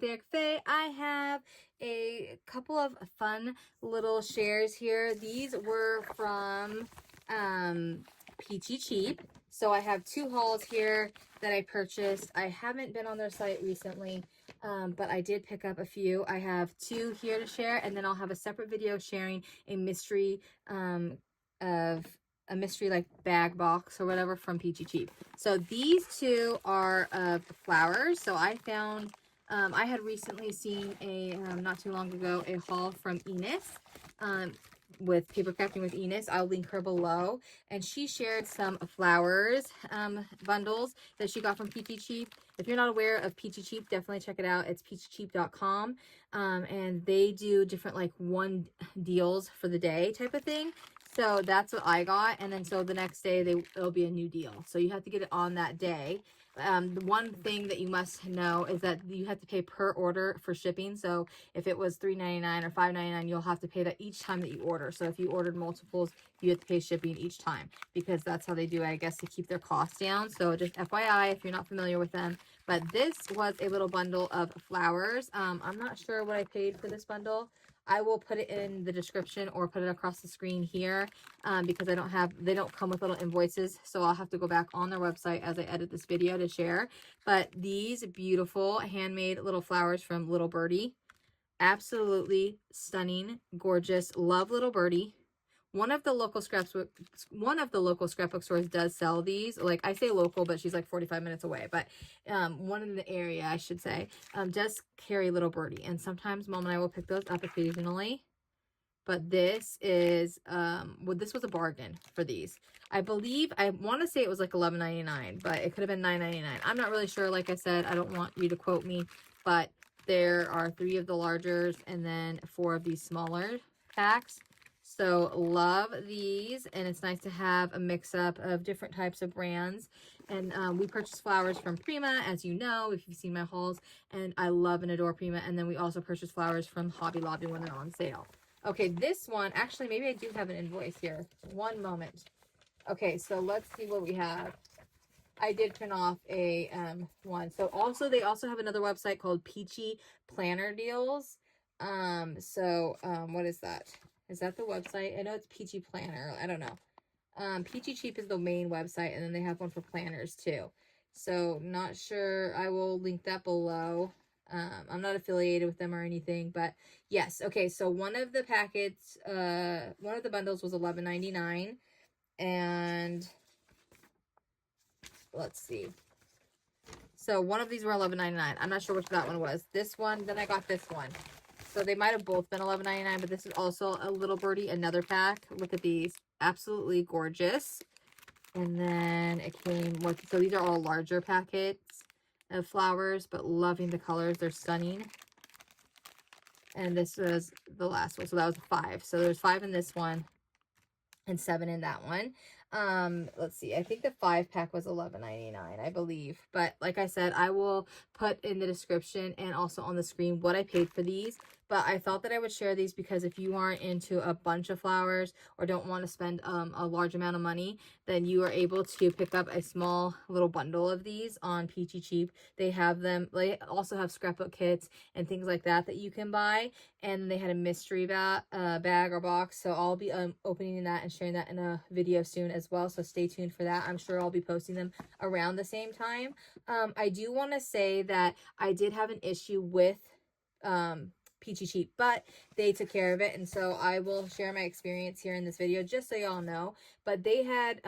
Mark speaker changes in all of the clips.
Speaker 1: there, Faye. I have a couple of fun little shares here. These were from Peachy Cheap. So I have 2 hauls here that I purchased. I haven't been on their site recently, but I did pick up a few. I have 2 here to share, and then I'll have a separate video sharing a mystery like bag box or whatever from Peachy Cheap. So these 2 are of flowers. So I found I had recently seen a not too long ago a haul from Enos with paper crafting with Enos. I'll link her below, and she shared some flowers bundles that she got from Peachy Cheap. If you're not aware of Peachy Cheap, definitely check it out. It's peachycheap.com, and they do different like one deals for the day type of thing. So that's what I got, and then so the next day it'll be a new deal. So you have to get it on that day. The one thing that you must know is that you have to pay per order for shipping. So if it was $3.99 or $5.99, you'll have to pay that each time that you order. So if you ordered multiples, you have to pay shipping each time, because that's how they do it, I guess, to keep their costs down. So just FYI, if you're not familiar with them. But this was a little bundle of flowers. I'm not sure what I paid for this bundle. I will put it in the description or put it across the screen here, because they don't come with little invoices. So I'll have to go back on their website as I edit this video to share. But these beautiful handmade little flowers from Little Birdie, absolutely stunning, gorgeous. Love Little Birdie. One of the local scrapbook stores does sell these. Like, I say local, but she's like 45 minutes away. But one in the area, I should say, does carry Little Birdie. And sometimes Mom and I will pick those up occasionally. But this is, this was a bargain for these. I want to say it was like $11.99, but it could have been $9.99. I'm not really sure. Like I said, I don't want you to quote me, but there are 3 of the largers and then 4 of these smaller packs. So love these, and it's nice to have a mix-up of different types of brands. And we purchased flowers from Prima, as you know, if you've seen my hauls, and I love and adore Prima. And then we also purchased flowers from Hobby Lobby when they're on sale. Okay, this one, actually, maybe I do have an invoice here. One moment. Okay, so let's see what we have. I did print off a one. So they also have another website called Peachy Planner Deals. What is that? Is that the website? I know it's Peachy Planner. I don't know. Peachy Cheap is the main website, and then they have one for planners too. So not sure. I will link that below. I'm not affiliated with them or anything, but yes. Okay, so one of the packets, one of the bundles was $11.99, and let's see. So one of these were $11.99. I'm not sure which that one was. This one, then I got this one. So they might have both been $11.99, but this is also a Little Birdie, another pack. Look at these. Absolutely gorgeous. And then it came with, so these are all larger packets of flowers, but loving the colors. They're stunning. And this was the last one. So that was 5. So there's 5 in this one and 7 in that one. Let's see. I think the 5-pack was $11.99, I believe. But like I said, I will put in the description and also on the screen what I paid for these. But I thought that I would share these because if you aren't into a bunch of flowers or don't want to spend a large amount of money, then you are able to pick up a small little bundle of these on Peachy Cheap. They have them. They also have scrapbook kits and things like that that you can buy. And they had a mystery bag or box. So I'll be opening that and sharing that in a video soon as well. So stay tuned for that. I'm sure I'll be posting them around the same time. I do want to say that I did have an issue with Peachy Cheap, but they took care of it, and so I will share my experience here in this video just so y'all know. But they had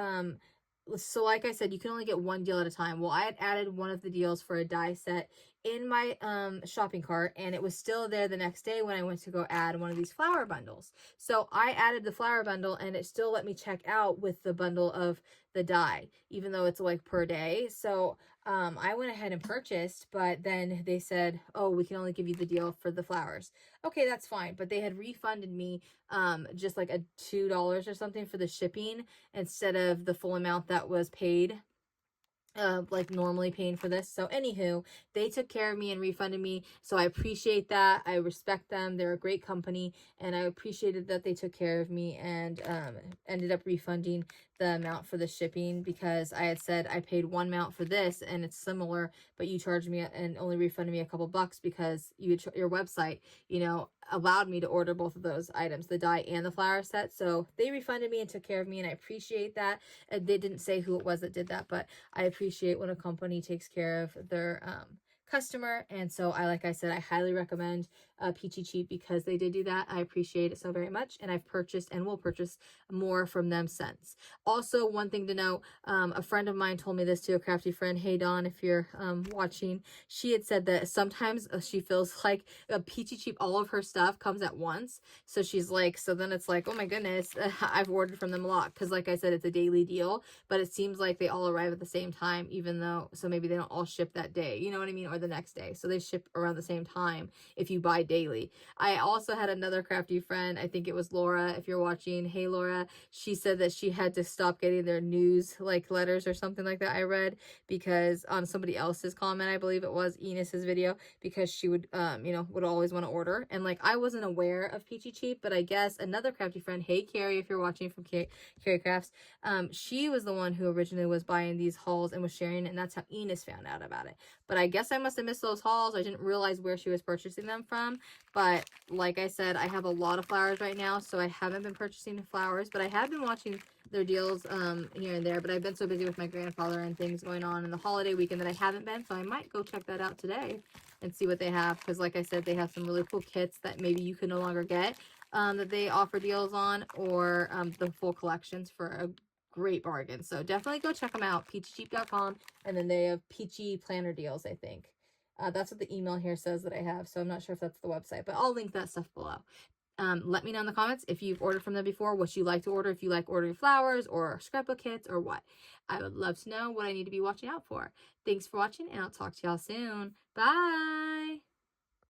Speaker 1: so like I said, you can only get one deal at a time. Well, I had added one of the deals for a die set in my shopping cart, and it was still there the next day when I went to go add one of these flower bundles. So I added the flower bundle, and it still let me check out with the bundle of the die, even though it's like per day. So I went ahead and purchased, but then they said, oh, we can only give you the deal for the flowers. Okay, that's fine. But they had refunded me just like a $2 or something for the shipping instead of the full amount that was paid. like normally paying for this. So anywho, they took care of me and refunded me. So I appreciate that. I respect them. They're a great company, and I appreciated that they took care of me and ended up refunding the amount for the shipping, because I had said I paid one amount for this and it's similar, but you charged me and only refunded me a couple bucks because your website, you know, allowed me to order both of those items, the die and the flower set. So they refunded me and took care of me, and I appreciate that. And they didn't say who it was that did that, but I appreciate when a company takes care of their customer. And so like I said, I highly recommend Peachy Cheap because they did do that. I appreciate it so very much, and I've purchased and will purchase more from them since. Also, one thing to note, a friend of mine told me this too, a crafty friend. Hey Dawn, if you're watching, she had said that sometimes she feels like Peachy Cheap, all of her stuff comes at once. So she's like, so then it's like, oh my goodness, I've ordered from them a lot, because like I said, it's a daily deal, but it seems like they all arrive at the same time, even though, so maybe they don't all ship that day, you know what I mean, or the next day. So they ship around the same time if you buy daily. I also had another crafty friend, I think it was Laura, if you're watching, hey Laura, she said that she had to stop getting their news like letters or something like that I read, because on somebody else's comment, I believe it was Enos's video, because she would you know, would always want to order, and like I wasn't aware of Peachy Cheap, but I guess another crafty friend, hey Carrie, if you're watching from Carrie Crafts, she was the one who originally was buying these hauls and was sharing it, and that's how Enos found out about it. But I guess I must have missed those hauls. I didn't realize where she was purchasing them from. But like I said, I have a lot of flowers right now, so I haven't been purchasing flowers, but I have been watching their deals here and there. But I've been so busy with my grandfather and things going on in the holiday weekend that I haven't been, so I might go check that out today and see what they have, because like I said, they have some really cool kits that maybe you can no longer get, that they offer deals on, or the full collections for a great bargain. So definitely go check them out, peachycheap.com, and then they have Peachy planner deals, I think. That's what the email here says that I have, so I'm not sure if that's the website, but I'll link that stuff below. Let me know in the comments if you've ordered from them before, what you like to order, if you like ordering flowers or scrapbook kits or what. I would love to know what I need to be watching out for. Thanks for watching, and I'll talk to y'all soon. Bye!